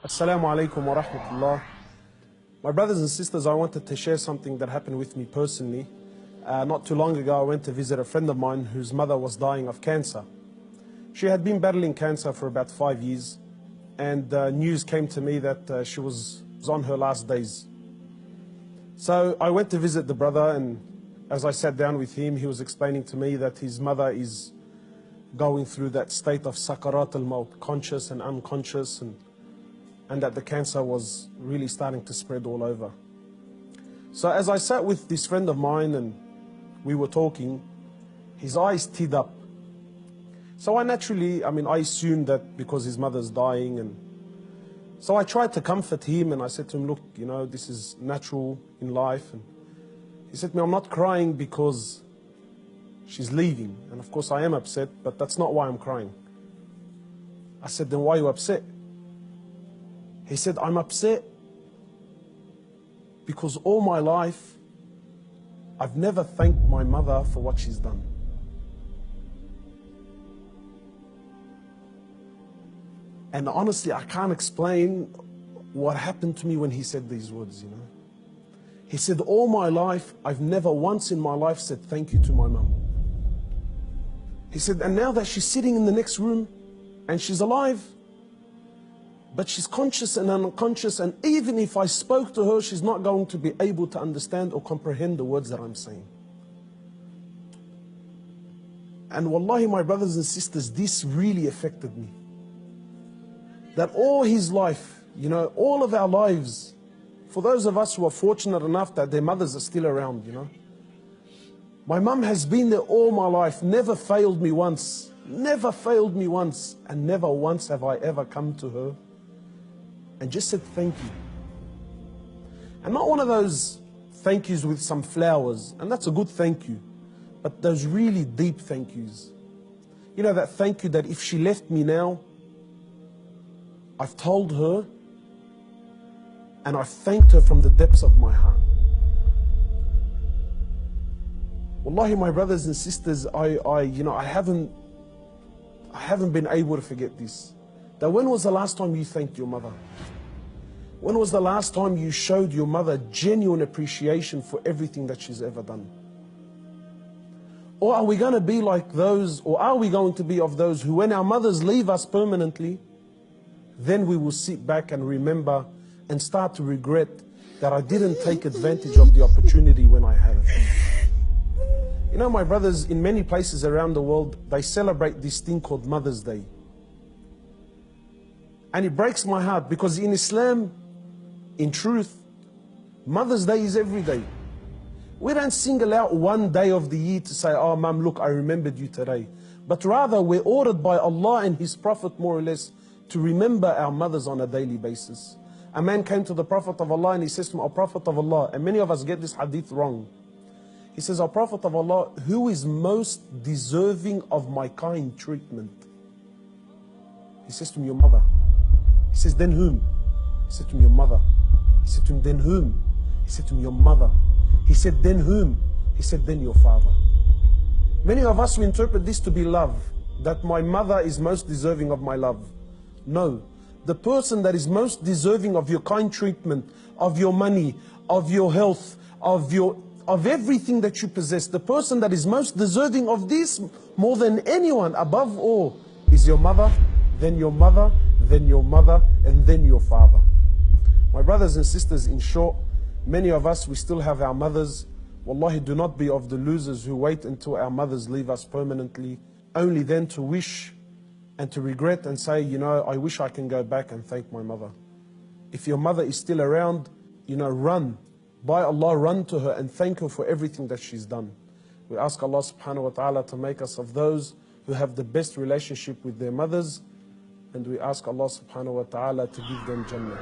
Assalamu alaikum wa rahmatullah. My brothers and sisters, I wanted to share something that happened with me personally. Not too long ago, I went to visit a friend of mine whose mother was dying of cancer. She had been battling cancer for about 5 years, and news came to me that she was on her last days. So I went to visit the brother, and as I sat down with him, he was explaining to me that his mother is going through that state of sakarat al-maut, conscious and unconscious, and that the cancer was really starting to spread all over. So as I sat with this friend of mine and we were talking, his eyes teared up. So I assumed that because his mother's dying, and so I tried to comfort him, and I said to him, look, this is natural in life. And he said to me, I'm not crying because she's leaving. And of course I am upset, but that's not why I'm crying. I said, then why are you upset? He said, I'm upset because all my life I've never thanked my mother for what she's done. And honestly, I can't explain what happened to me when he said these words, He said, all my life, I've never once in my life said thank you to my mum. He said, and now that she's sitting in the next room and she's alive, but she's conscious and unconscious, and even if I spoke to her, she's not going to be able to understand or comprehend the words that I'm saying. And wallahi, my brothers and sisters, this really affected me. That all his life, all of our lives, for those of us who are fortunate enough that their mothers are still around, my mum has been there all my life, never failed me once, and never once have I ever come to her and just said thank you. And not one of those thank yous with some flowers, and that's a good thank you, but those really deep thank yous. That thank you that if she left me now, I've told her and I've thanked her from the depths of my heart. Wallahi, my brothers and sisters, I haven't been able to forget this. That when was the last time you thanked your mother? When was the last time you showed your mother genuine appreciation for everything that she's ever done? Or are we going to be like those, or are we going to be of those who, when our mothers leave us permanently, then we will sit back and remember and start to regret that I didn't take advantage of the opportunity when I had it. My brothers, in many places around the world, they celebrate this thing called Mother's Day. And it breaks my heart because in Islam, in truth, Mother's Day is every day. We don't single out one day of the year to say, oh, Mum, look, I remembered you today. But rather, we're ordered by Allah and His Prophet, more or less, to remember our mothers on a daily basis. A man came to the Prophet of Allah and he says to him, O Prophet of Allah, and many of us get this hadith wrong. He says, O Prophet of Allah, who is most deserving of my kind treatment? He says to him, your mother. He says, then whom? He said to him, your mother. He said to him, then whom? He said to him, your mother. He said, then whom? He said, then your father. Many of us, we interpret this to be love, that my mother is most deserving of my love. No. The person that is most deserving of your kind treatment, of your money, of your health, of everything that you possess, the person that is most deserving of this more than anyone, above all, is your mother, then your mother, then your mother, and then your father. My brothers and sisters, in short, many of us, we still have our mothers. Wallahi, do not be of the losers who wait until our mothers leave us permanently, only then to wish and to regret and say, I wish I can go back and thank my mother. If your mother is still around, run. By Allah, run to her and thank her for everything that she's done. We ask Allah subhanahu wa ta'ala to make us of those who have the best relationship with their mothers, and we ask Allah subhanahu wa ta'ala to give them Jannah.